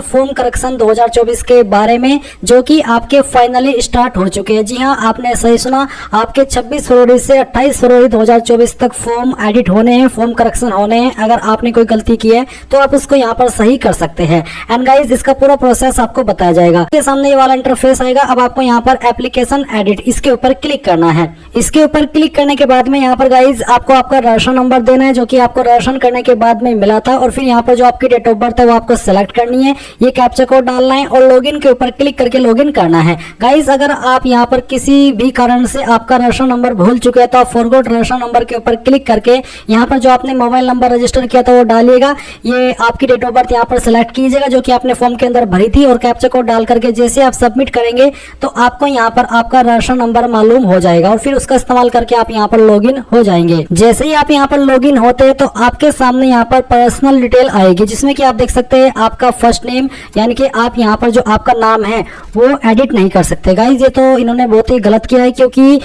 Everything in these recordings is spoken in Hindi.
फॉर्म करेक्शन 2024 के बारे में, जो कि आपके फाइनली स्टार्ट हो चुके हैं। जी हाँ, आपने सही सुना, आपके 26 फरवरी से 28 फरवरी 2024 तक फॉर्म एडिट होने हैं, फॉर्म करेक्शन होने हैं। अगर आपने कोई गलती की है तो आप उसको यहाँ पर सही कर सकते हैं। एंड गाइज, इसका पूरा प्रोसेस आपको बताया जाएगा। आपके सामने ये वाला इंटरफेस आएगा। अब आपको यहाँ पर एप्लीकेशन एडिट, इसके ऊपर क्लिक करना है। इसके ऊपर क्लिक करने के बाद में यहाँ पर गाइज आपको आपका राशन नंबर देना है, जो कि आपको राशन करने के बाद में मिला था। और फिर यहाँ पर जो आपकी डेट ऑफ बर्थ है वो आपको सेलेक्ट करनी है, ये कैप्चा कोड डालना है और लॉगिन के ऊपर क्लिक करके लॉगिन करना है। गाइस, अगर आप यहाँ पर किसी भी कारण से आपका राशन नंबर भूल चुके हैं तो आप फॉरगॉट राशन नंबर के ऊपर क्लिक करके यहाँ पर जो आपने मोबाइल नंबर रजिस्टर किया था वो डालिएगा। ये आपकी डेट ऑफ बर्थ यहाँ पर सेलेक्ट कीजिएगा जो कि आपने फॉर्म के अंदर भरी थी, और कैप्चा कोड डाल करके जैसे आप सबमिट करेंगे तो आपको यहाँ पर आपका राशन नंबर मालूम हो जाएगा और फिर उसका इस्तेमाल करके आप यहाँ पर लॉगिन हो जाएंगे। जैसे ही आप यहाँ पर लॉगिन होते हैं तो आपके सामने यहाँ पर पर्सनल डिटेल आएगी, जिसमें कि आप देख सकते हैं आपका फर्स्ट नेम, यानी कि आप यहाँ पर जो आपका नाम है वो एडिट नहीं कर सकते। गाइज, ये तो इन्होंने बहुत ही गलत किया है, क्योंकि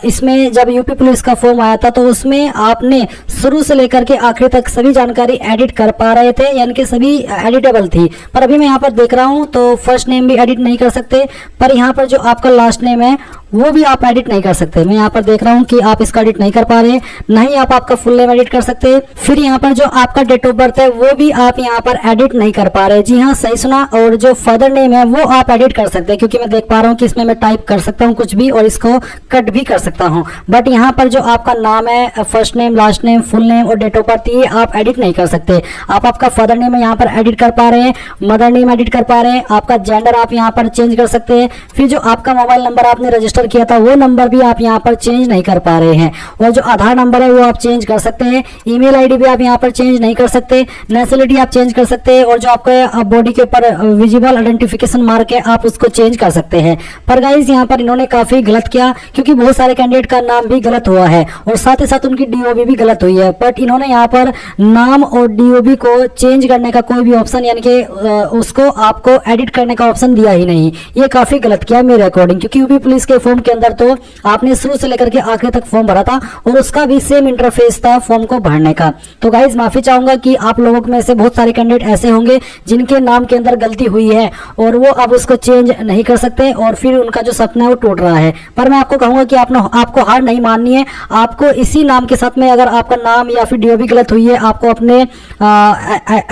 इसमें जब यूपी पुलिस का फॉर्म आया था तो उसमें आपने शुरू से लेकर के आखिर तक सभी जानकारी एडिट कर पा रहे थे, यानी कि सभी एडिटेबल थी। पर अभी मैं यहाँ पर देख रहा हूँ तो फर्स्ट नेम भी एडिट नहीं कर सकते, पर यहाँ पर जो आपका लास्ट नेम है वो भी आप एडिट नहीं कर सकते। मैं यहाँ पर देख रहा हूँ कि आप इसका एडिट नहीं कर पा रहे, नहीं आप आपका फुल नेम एडिट कर सकते। फिर यहाँ पर जो आपका डेट ऑफ बर्थ है वो भी आप यहाँ पर एडिट नहीं कर पा रहे। जी हाँ, सही सुना। और जो फादर नेम है वो आप एडिट कर सकते हैं, क्योंकि मैं देख पा रहा हूँ कि इसमें मैं टाइप कर सकता हूँ कुछ भी और इसको कट भी कर सकता हूँ। बट यहाँ पर जो आपका नाम है, first name, last name, full name और डेट ऑफ बर्थ, ये आप एडिट नहीं कर सकते। आप आपका फादर नेम यहाँ पर एडिट कर पा रहे हैं, मदर नेम एडिट कर पा रहे हैं, आपका जेंडर आप यहाँ पर चेंज कर सकते हैं। फिर जो आपका मोबाइल नंबर आपने रजिस्टर किया था वो नंबर भी आप यहाँ पर चेंज नहीं कर पा रहे हैं, और जो आधार नंबर है वो आप चेंज कर सकते हैं। ईमेल आईडी भी आप यहाँ पर चेंज नहीं कर सकते। नेशनलिटी आप चेंज कर सकते हैं, और जो आपका बॉडी के ऊपर विजिबल आइडेंटिफिकेशन मार्क है आप उसको चेंज कर सकते हैं। पर गाइस, यहाँ पर इन्होंने काफी गलत किया, क्योंकि बहुत सारे कैंडिडेट का नाम भी गलत हुआ है और साथ ही साथ उनकी डीओबी भी गलत हुई है। बट इन्होंने यहाँ पर नाम और डीओबी को चेंज करने का कोई भी ऑप्शन, यानी कि उसको आपको एडिट करने का ऑप्शन दिया ही नहीं। ये काफी गलत किया मेरे अकॉर्डिंग, क्योंकि यूपी पुलिस के फॉर्म के अंदर तो आपने शुरू से लेकर के आखिर तक फॉर्म भरा था और उसका भी सेम इंटरफेस था फॉर्म को भरने का। तो गाइज, माफी चाहूंगा कि आप लोगों में से बहुत सारे कैंडिडेट ऐसे होंगे जिनके नाम के अंदर गलती हुई है और वो अब उसको चेंज नहीं कर सकते, और फिर उनका जो सपना है वो टूट रहा है। पर मैं आपको कहूंगा कि आपको हार नहीं माननी है। आपको इसी नाम के साथ में, अगर आपका नाम या फिर डीओबी गलत हुई है, आपको अपने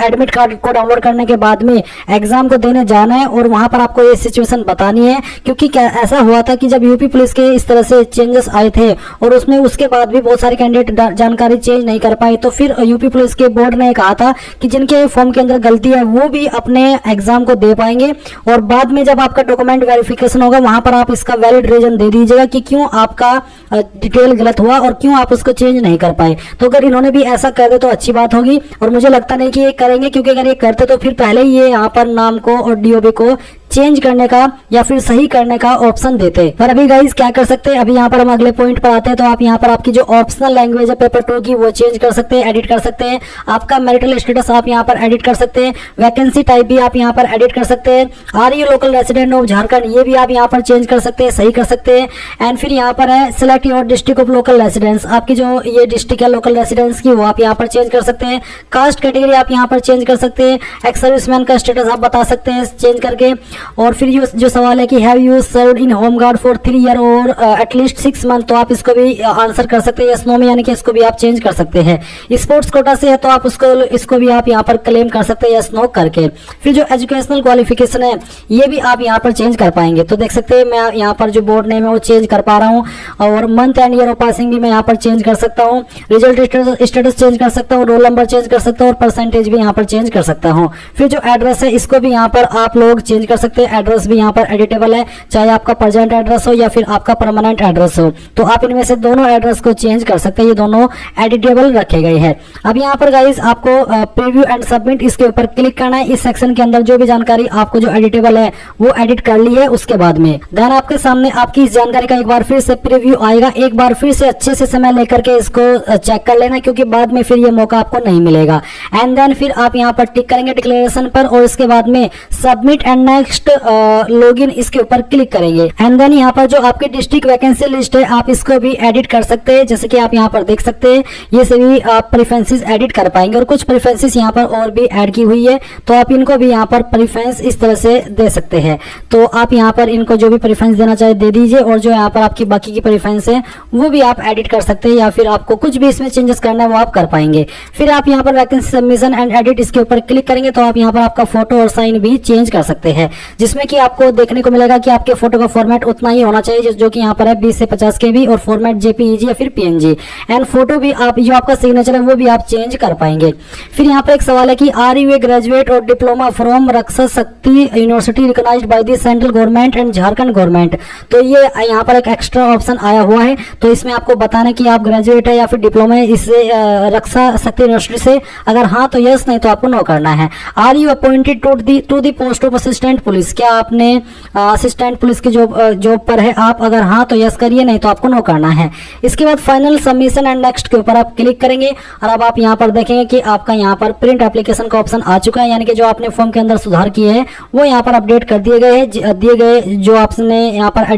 एडमिट कार्ड को डाउनलोड करने के बाद में एग्जाम को देने जाना है और वहां पर आपको ये सिचुएशन बतानी है। क्योंकि ऐसा हुआ था कि जब यूपी पुलिस के इस तरह से चेंजेस आए थे और उसमें उसके बाद भी बहुत सारे कैंडिडेट जानकारी चेंज नहीं कर पाए, तो फिर यूपी पुलिस के बोर्ड ने कहा था कि जिनके फॉर्म के अंदर गलती है वो भी अपने एग्जाम को दे पाएंगे, और बाद में जब आपका डॉक्यूमेंट वेरिफिकेशन होगा वहां पर आप इसका वैलिड रीजन दे दीजिएगा कि क्यों आपका डिटेल गलत हुआ और क्यों आप उसको चेंज नहीं कर पाए। तो अगर इन्होंने भी ऐसा कर दे तो अच्छी बात होगी, और मुझे लगता नहीं कि ये करेंगे, क्योंकि अगर ये करते तो फिर पहले ही ये यहाँ पर नाम को और डीओबी को चेंज करने का या फिर सही करने का ऑप्शन देते। पर अभी गाइस क्या कर सकते हैं, अभी यहाँ पर हम अगले पॉइंट पर आते हैं। तो आप यहाँ पर आपकी जो ऑप्शनल लैंग्वेज है पेपर 2 की वो चेंज कर सकते हैं, एडिट कर सकते हैं। आपका मैरिटल स्टेटस आप यहाँ पर एडिट कर सकते हैं। वैकेंसी टाइप भी आप यहाँ पर एडिट कर सकते हैं। Are you local resident of Jharkhand, ये भी आप यहाँ पर चेंज कर सकते हैं, सही कर सकते हैं। एंड फिर यहाँ पर है select your district of local residence, आपकी जो ये डिस्ट्रिक्ट है लोकल रेसिडेंस की वो आप यहाँ पर चेंज कर सकते हैं। कास्ट कैटेगरी आप यहाँ पर चेंज कर सकते हैं। एक्स सर्विसमैन का स्टेटस आप बता सकते हैं चेंज करके। और फिर जो सवाल है कि have you served in home guard for 3 year और एटलीस्ट 6 मंथ, तो आप इसको भी आंसर कर सकते हैं यस नो में, यानी कि इसको भी आप चेंज कर सकते हैं। स्पोर्ट्स कोटा से है तो आप इसको भी आप यहाँ पर क्लेम कर सकते हैं यस नो करके। फिर जो एजुकेशनल क्वालिफिकेशन है ये भी आप यहाँ पर चेंज कर पाएंगे। तो देख सकते हैं मैं यहाँ पर जो बोर्ड नेम है वो चेंज कर पा रहा हूँ, और month and year of passing भी मैं यहाँ पर चेंज कर सकता हूँ। रिजल्ट स्टेटस चेंज कर सकता हूँ, रोल नंबर चेंज कर सकता हूँ, और परसेंटेज भी यहाँ पर चेंज कर सकता हूँ। फिर जो एड्रेस है इसको भी यहाँ पर आप लोग चेंज कर सकते हैं। एड्रेस भी यहाँ पर एडिटेबल है, चाहे आपका प्रेजेंट एड्रेस हो या फिर आपका परमानेंट एड्रेस हो, तो आप इनमें से दोनों एड्रेस को चेंज कर सकते हैं। ये दोनों एडिटेबल रखे गए हैं। अब यहाँ पर गाइस आपको प्रीव्यू एंड सबमिट इसके ऊपर क्लिक करना है। इस सेक्शन के अंदर जो भी जानकारी आपको जो एडिटेबल है वो एडिट कर ली है, उसके बाद में देन आपके सामने आपकी इस जानकारी का एक बार फिर से प्रीव्यू आएगा। एक बार फिर से अच्छे से समय लेकर के इसको चेक कर लेना, क्योंकि बाद में फिर ये मौका आपको नहीं मिलेगा। एंड देन फिर आप यहाँ पर टिक करेंगे डिक्लेरेशन पर, और इसके बाद में submit and next next login इसके ऊपर क्लिक करेंगे एंड देन यहाँ पर जो आपकी डिस्ट्रिक्ट वैकेंसी लिस्ट है आप इसको भी एडिट कर सकते हैं। जैसे कि आप यहाँ पर देख सकते हैं ये सभी आप प्रेफरेंसेस एडिट कर पाएंगे और कुछ प्रेफरेंसेस यहाँ पर और भी ऐड की हुई है, तो आप इनको भी यहाँ पर प्रेफरेंस इस तरह से दे सकते हैं। तो आप यहाँ पर इनको जो भी प्रेफरेंस देना चाहे दे दीजिए और जो यहाँ पर आपकी बाकी की प्रेफरेंस है वो भी आप एडिट कर सकते हैं या फिर आपको कुछ भी इसमें चेंजेस करना है वो आप कर पाएंगे। फिर आप यहाँ पर वैकेंसी सबमिशन एंड एडिट इसके ऊपर क्लिक करेंगे तो आप यहाँ पर आपका फोटो और साइन भी चेंज कर सकते हैं, जिसमें कि आपको देखने को मिलेगा कि आपके फोटो का फॉर्मेट उतना ही होना चाहिए जो कि यहाँ पर है 20 से 50 KB और फॉर्मेट JPEG या फिर PNG एंड फोटो भी आप जो आपका सिग्नेचर है वो भी आप चेंज कर पाएंगे। फिर यहाँ पर एक सवाल है कि आर यू ए ग्रेजुएट और diploma from Raksha Shakti university recognised by the central government and Jharkhand government. तो ये यहाँ पर एक एक्स्ट्रा ऑप्शन आया हुआ है, तो इसमें आपको बताना कि आप ग्रेजुएट है या फिर डिप्लोमा है इससे रक्षा शक्ति यूनिवर्सिटी से, अगर हाँ तो यस, नहीं तो आपको नो करना है। Are you appointed to the post of assistant police, क्या आपने असिस्टेंट पुलिस की जॉब पर है आप, अगर हाँ तो यस करिए, नहीं तो आपको नो करना है। इसके बाद फाइनल सबमिशन एंड नेक्स्ट के ऊपर आप क्लिक करेंगे और अब आप यहाँ पर देखेंगे कि आपका यहाँ पर प्रिंट एप्लीकेशन का ऑप्शन आ चुका है, यानी कि जो आपने फॉर्म के अंदर सुधार किए हैं वो यहाँ पर अपडेट कर दिए गए हैं, दिए गए जो आपने यहाँ पर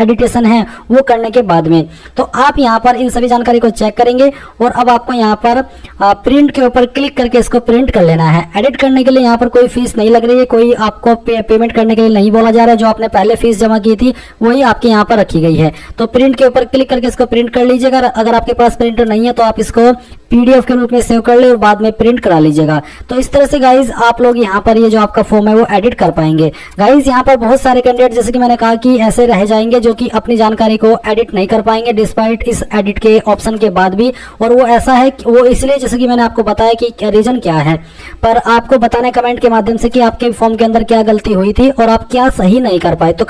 एडिटेशन है वो करने के बाद में। तो आप यहाँ पर इन सभी जानकारी को चेक करेंगे और अब आपको यहाँ पर प्रिंट के ऊपर क्लिक करके इसको प्रिंट कर लेना है। एडिट करने के लिए यहाँ पर कोई फीस नहीं लग रही है, कोई आपको पेमेंट करने के लिए नहीं बोला जा रहा है, जो आपने पहले फीस जमा की थी वही आपके यहाँ पर रखी गई है। तो प्रिंट के ऊपर क्लिक करके इसको प्रिंट कर लीजिएगा। अगर आपके पास प्रिंटर नहीं है तो आप इसको PDF के रूप में सेव कर ले और बाद में प्रिंट करा लीजिएगा। तो इस तरह से गाइज आप लोग यहाँ पर ये जो आपका फॉर्म है वो एडिट कर पाएंगे। गाइज यहाँ पर बहुत सारे कैंडिडेट जैसे कि मैंने कहा कि ऐसे रह जाएंगे जो कि अपनी जानकारी को एडिट नहीं कर पाएंगे डिस्पाइट इस एडिट के ऑप्शन के बाद भी, और वो ऐसा है वो इसलिए जैसे कि मैंने आपको बताया कि रीजन क्या है, पर आपको बताने कमेंट के माध्यम से कि आपके फॉर्म के अंदर क्या गलती हुई थी और आप क्या सही नहीं कर पाए। तो